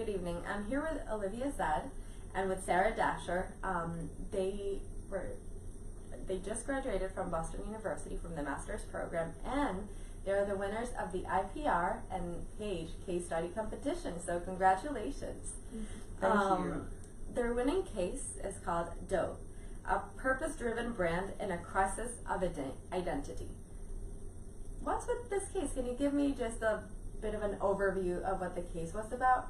Good evening. I'm here with Olivia Zed and with Sarah Dasher. They just graduated from Boston University from the master's program, and they're the winners of the IPR and Page case study competition. So congratulations. Thank you. Their winning case is called Dove, a purpose-driven brand in a crisis of identity. What's with this case? Can you give me just a bit of an overview of what the case was about?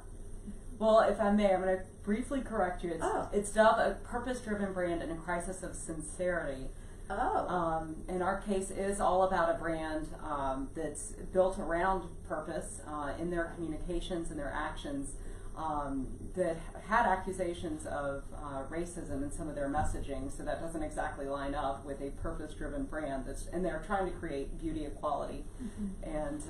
Well, if I may, I'm going to briefly correct you. It's Dove, a purpose-driven brand in a crisis of sincerity. And our case is all about a brand that's built around purpose in their communications and their actions, that had accusations of racism in some of their messaging, so that doesn't exactly line up with a purpose-driven brand and they're trying to create beauty equality. And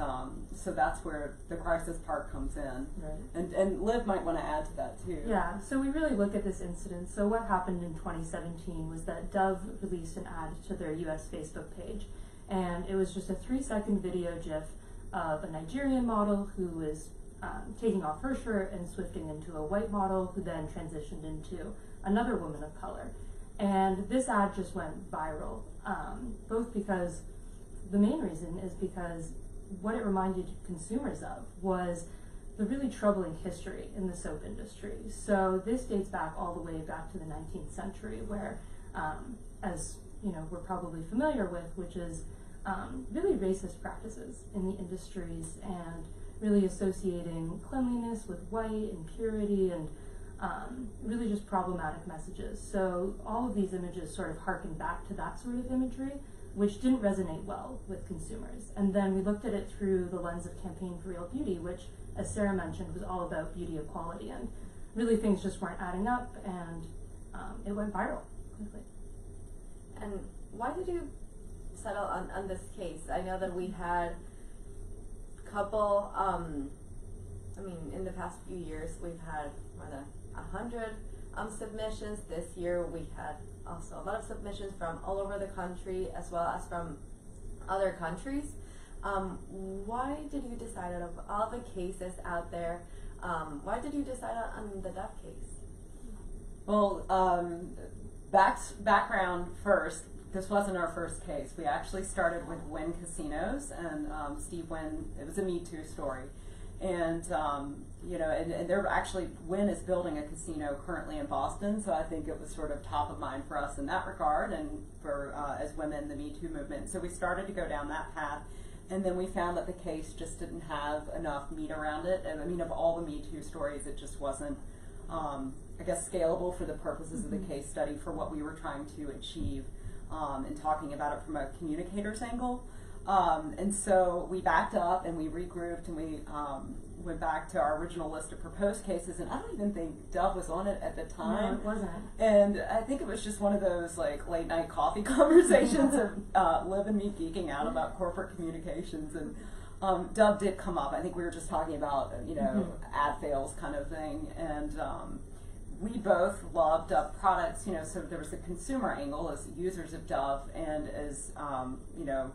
so that's where the crisis part comes in. Right. And Liv might want to add to that too. Yeah, so we really look at this incident. So what happened in 2017 was that Dove released an ad to their US Facebook page, and it was just a 3-second video GIF of a Nigerian model who was taking off her shirt and swifting into a white model who then transitioned into another woman of color. And this ad just went viral, both because the main reason is because what it reminded consumers of was the really troubling history in the soap industry. So this dates back all the way back to the 19th century, where, as you know, we're probably familiar with, which is really racist practices in the industries and really associating cleanliness with white and purity and really just problematic messages. So all of these images sort of harken back to that sort of imagery, which didn't resonate well with consumers. And then we looked at it through the lens of Campaign for Real Beauty, which, as Sarah mentioned, was all about beauty equality, and really things just weren't adding up, and it went viral quickly. And why did you settle on this case? I know that we had couple, I mean, in the past few years, we've had more than 100 submissions. This year, we had also a lot of submissions from all over the country, as well as from other countries. Why did you decide, out of all the cases out there, why did you decide on the Dove case? Well, background first. This wasn't our first case. We actually started with Wynn Casinos, and Steve Wynn, it was a Me Too story. And, you know, and they're actually, Wynn is building a casino currently in Boston, so I think it was sort of top of mind for us in that regard, and for, as women, the Me Too movement. So we started to go down that path, and then we found that the case just didn't have enough meat around it. And I mean, of all the Me Too stories, it just wasn't, I guess, scalable for the purposes of the case study for what we were trying to achieve. And talking about it from a communicator's angle. And so we backed up and we regrouped and we went back to our original list of proposed cases, and I don't even think Dove was on it at the time. No, it wasn't. And I think it was just one of those like late night coffee conversations of Liv and me geeking out about corporate communications, and Dove did come up. I think we were just talking about, you know, ad fails kind of thing, and we both love Dove products, you know, so there was the consumer angle as users of Dove, and as, you know,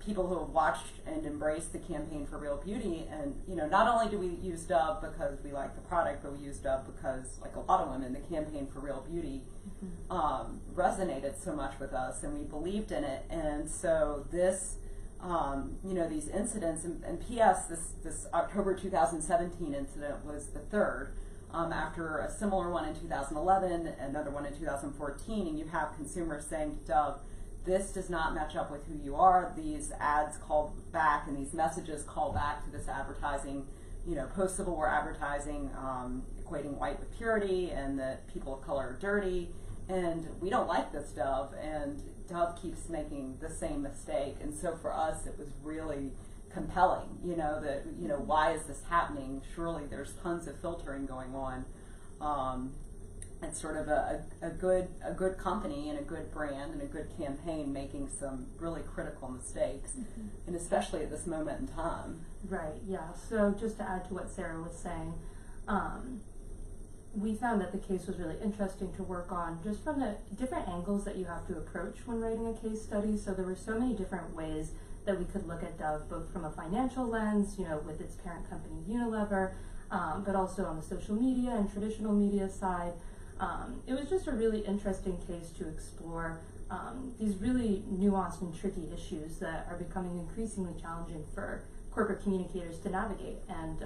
people who have watched and embraced the Campaign for Real Beauty. And, you know, not only do we use Dove because we like the product, but we use Dove because, like a lot of women, the Campaign for Real Beauty resonated so much with us, and we believed in it. And so this, you know, these incidents, and P.S., this October 2017 incident was the third. After a similar one in 2011, another one in 2014, and you have consumers saying to Dove, this does not match up with who you are. These ads call back, and these messages call back to this advertising, you know, post-Civil War advertising, equating white with purity, and that people of color are dirty, and we don't like this, Dove, and Dove keeps making the same mistake. And so for us, it was really compelling, you know, that, you know, why is this happening? Surely there's tons of filtering going on. It's sort of a good company and a good brand and a good campaign making some really critical mistakes, and especially at this moment in time. Right, yeah. So just to add to what Sarah was saying, we found that the case was really interesting to work on just from the different angles that you have to approach when writing a case study. So there were so many different ways that we could look at Dove, both from a financial lens, you know, with its parent company Unilever, but also on the social media and traditional media side. It was just a really interesting case to explore these really nuanced and tricky issues that are becoming increasingly challenging for corporate communicators to navigate, and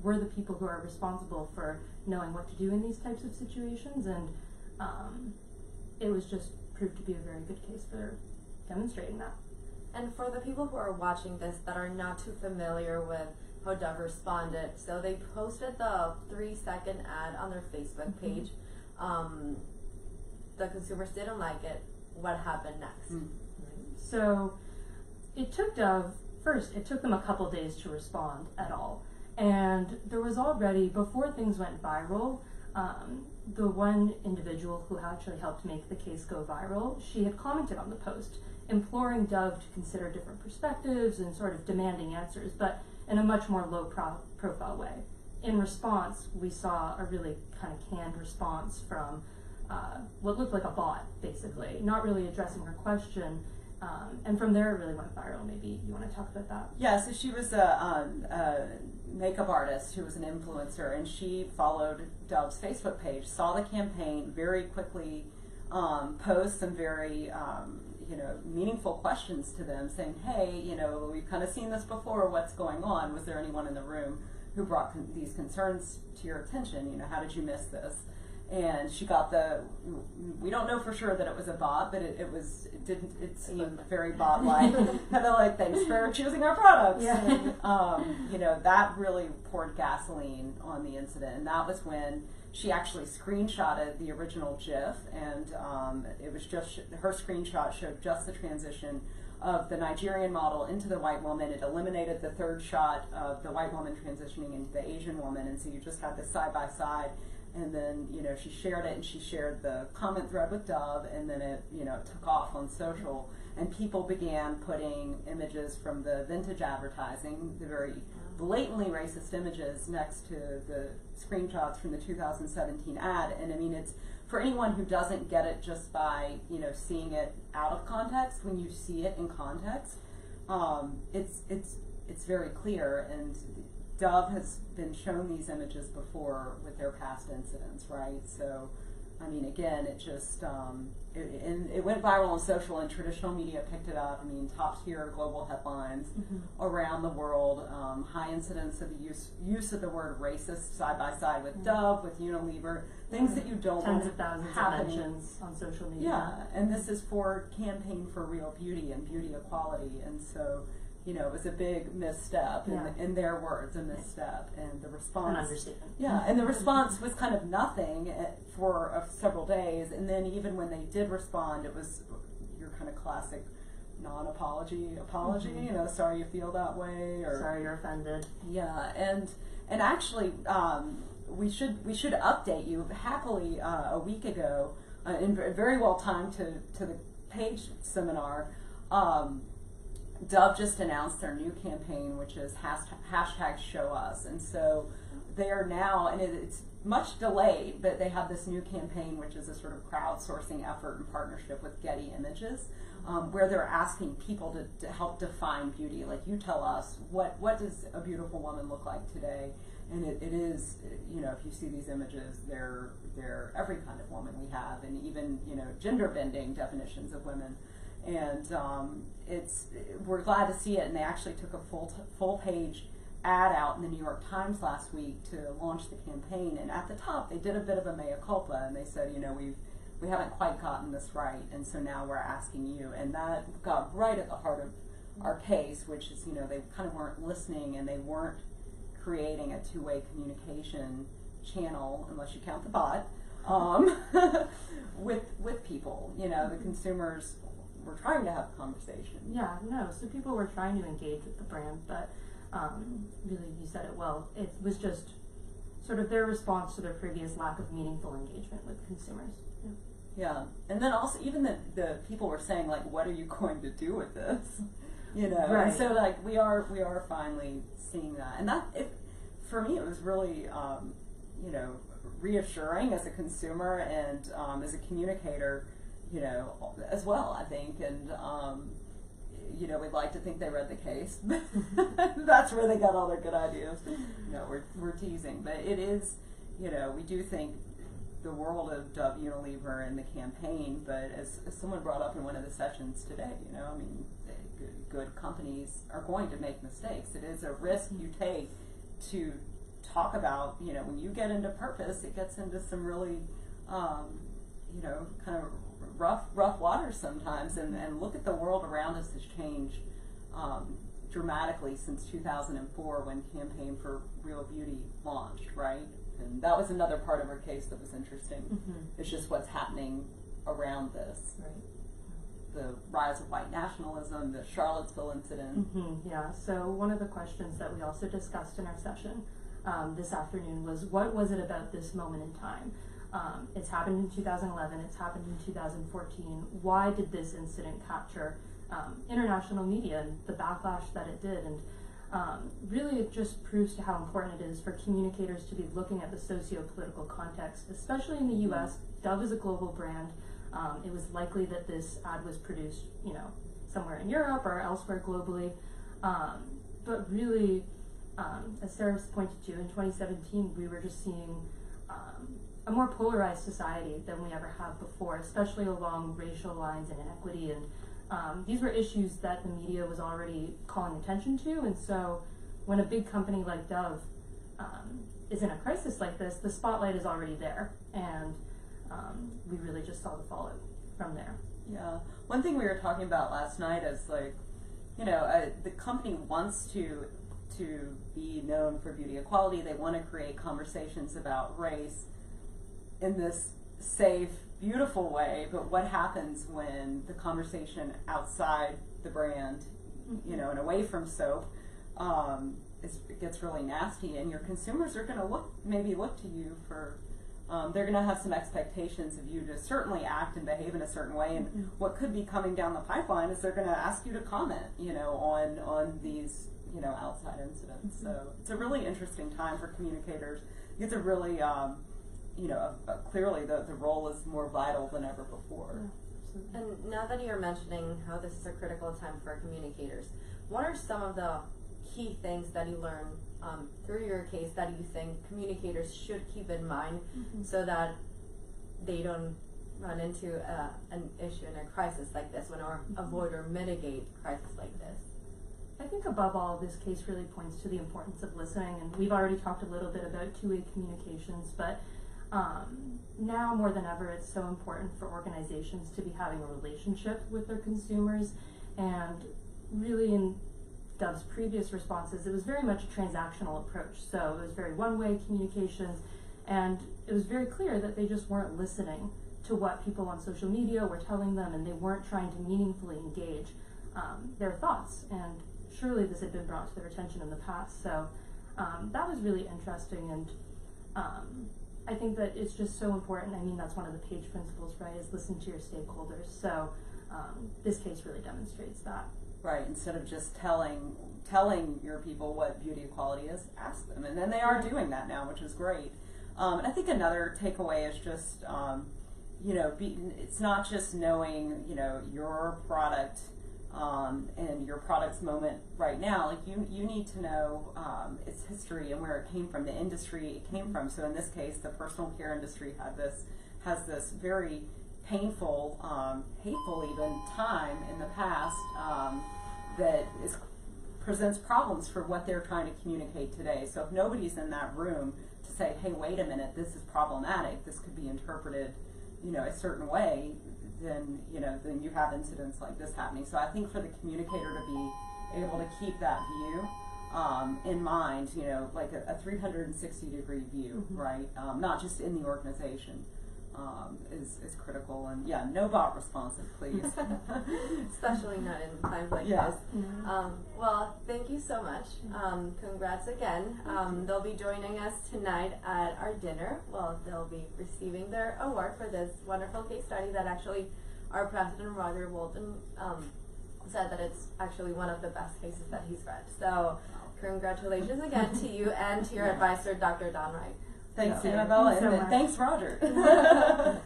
we're the people who are responsible for knowing what to do in these types of situations, and it was just proved to be a very good case for demonstrating that. And for the people who are watching this that are not too familiar with how Dove responded, so they posted the 3-second ad on their Facebook page. The consumers didn't like it. What happened next? So it took Dove, first, it took them a couple days to respond at all. And there was already, before things went viral, the one individual who actually helped make the case go viral, she had commented on the post, imploring Dove to consider different perspectives and sort of demanding answers, but in a much more low-profile way. In response, we saw a really kind of canned response from what looked like a bot, basically, not really addressing her question. And from there, it really went viral. Maybe you want to talk about that? Yeah, so she was a makeup artist who was an influencer, and she followed Dove's Facebook page, saw the campaign, very quickly posed some very meaningful questions to them, saying, hey, we've kind of seen this before, what's going on? Was there anyone in the room who brought these concerns to your attention? How did you miss this? And she got we don't know for sure that it was a bot, but it seemed very bot-like. And they're like, thanks for choosing our products. Yeah. And, that really poured gasoline on the incident. And that was when she actually screenshotted the original GIF, and it was just, her screenshot showed just the transition of the Nigerian model into the white woman. It eliminated the third shot of the white woman transitioning into the Asian woman, and so you just had this side by side. And then, she shared it, and she shared the comment thread with Dove, and then it, took off on social, and people began putting images from the vintage advertising, the very blatantly racist images, next to the screenshots from the 2017 ad. And I mean, it's, for anyone who doesn't get it just by, seeing it out of context, when you see it in context, it's very clear. And Dove has been shown these images before with their past incidents, right? So, I mean, again, it just, it went viral on social, and traditional media picked it up. I mean, top tier global headlines around the world, high incidence of the use of the word racist side by side with Dove, with Unilever, things that you don't want Tens of thousands happening. of mentions on social media. Yeah, and this is for Campaign for Real Beauty and Beauty Equality, and so, it was a big misstep, in their words, a misstep, and the response. An understatement. Yeah, and the response was kind of nothing for several days, and then even when they did respond, it was your kind of classic non-apology, sorry you feel that way, or sorry you're offended. Yeah, and actually, we should update you. Happily, a week ago, and very well timed to the page seminar. Dove just announced their new campaign, which is hashtag Show Us, and so they are now, and it's much delayed, but they have this new campaign, which is a sort of crowdsourcing effort in partnership with Getty Images, where they're asking people to help define beauty. Like, you tell us, what does a beautiful woman look like today? And it is, if you see these images, they're every kind of woman we have, and even, gender bending definitions of women. And we're glad to see it, and they actually took a full page ad out in the New York Times last week to launch the campaign. And at the top, they did a bit of a mea culpa, and they said, we haven't quite gotten this right, and so now we're asking you. And that got right at the heart of our case, which is, they kind of weren't listening, and they weren't creating a two-way communication channel, unless you count the bot, with people. The consumers were trying to have a conversation. Yeah, no, so people were trying to engage with the brand, but really, you said it well, it was just sort of their response to their previous lack of meaningful engagement with consumers. Yeah, and then also, even the people were saying, like, what are you going to do with this? Right. And so, like, we are finally seeing that. And for me, it was really, reassuring as a consumer and as a communicator, as well, I think. And you know, we'd like to think they read the case. That's where they got all their good ideas. No, we're teasing, but it is, you know, we do think the world of Dove Unilever and the campaign, but as someone brought up in one of the sessions today, you know, I mean, good companies are going to make mistakes. It is a risk you take to talk about, you know, when you get into purpose, it gets into some really, you know, kind of rough waters sometimes, and look at the world around us has changed dramatically since 2004 when Campaign for Real Beauty launched, right? And that was another part of our case that was interesting. It's just what's happening around this. Right. The rise of white nationalism, the Charlottesville incident. Yeah, so one of the questions that we also discussed in our session this afternoon was, what was it about this moment in time? It's happened in 2011, it's happened in 2014. Why did this incident capture international media and the backlash that it did? And really it just proves to how important it is for communicators to be looking at the socio-political context, especially in the US. Dove is a global brand. It was likely that this ad was produced, you know, somewhere in Europe or elsewhere globally. But really, as Sarah pointed to, in 2017, we were just seeing a more polarized society than we ever have before, especially along racial lines and inequity. And these were issues that the media was already calling attention to. And so when a big company like Dove is in a crisis like this, the spotlight is already there. And we really just saw the fallout from there. Yeah. One thing we were talking about last night is, like, you know, the company wants to be known for beauty equality. They want to create conversations about race in this safe, beautiful way. But what happens when the conversation outside the brand, you know, and away from soap, it gets really nasty, and your consumers are going to maybe look to you for. They're going to have some expectations of you to certainly act and behave in a certain way, and what could be coming down the pipeline is they're going to ask you to comment, you know, on these, you know, outside incidents. So it's a really interesting time for communicators. It's a really, you know, clearly the role is more vital than ever before. And now that you're mentioning how this is a critical time for communicators, what are some of the key things that you learn through your case that you think communicators should keep in mind so that they don't run into an issue and a crisis like this one, or avoid or mitigate crisis like this? I think above all, this case really points to the importance of listening, and we've already talked a little bit about two-way communications, but now more than ever, it's so important for organizations to be having a relationship with their consumers. And really, in Dove's previous responses, it was very much a transactional approach. So it was very one-way communications, and it was very clear that they just weren't listening to what people on social media were telling them, and they weren't trying to meaningfully engage their thoughts. And surely this had been brought to their attention in the past. So that was really interesting, and I think that it's just so important. I mean, that's one of the PAGE principles, right, is listen to your stakeholders. So this case really demonstrates that. Right, instead of just telling your people what beauty equality is, ask them. And then they are doing that now, which is great. And I think another takeaway is just, you know, it's not just knowing, you know, your product and your product's moment right now. Like, you need to know its history and where it came from, the industry it came from. So in this case, the personal care industry has this very painful, hateful even time in the past that presents problems for what they're trying to communicate today. So if nobody's in that room to say, hey, wait a minute, this is problematic, this could be interpreted, you know, a certain way, then you have incidents like this happening. So I think for the communicator to be able to keep that view in mind, you know, like a 360-degree view, right? Not just in the organization. Is critical. And yeah, no bot responsive, please. Especially not in times like this. Well, thank you so much. Congrats again. They'll be joining us tonight at our dinner. Well, they'll be receiving their award for this wonderful case study that actually our president, Roger Walton, said that it's actually one of the best cases that he's read. So congratulations again to you and to your advisor, Dr. Don Wright. Thanks, Yeah. Annabelle, Thanks so and much. thanks, Roger.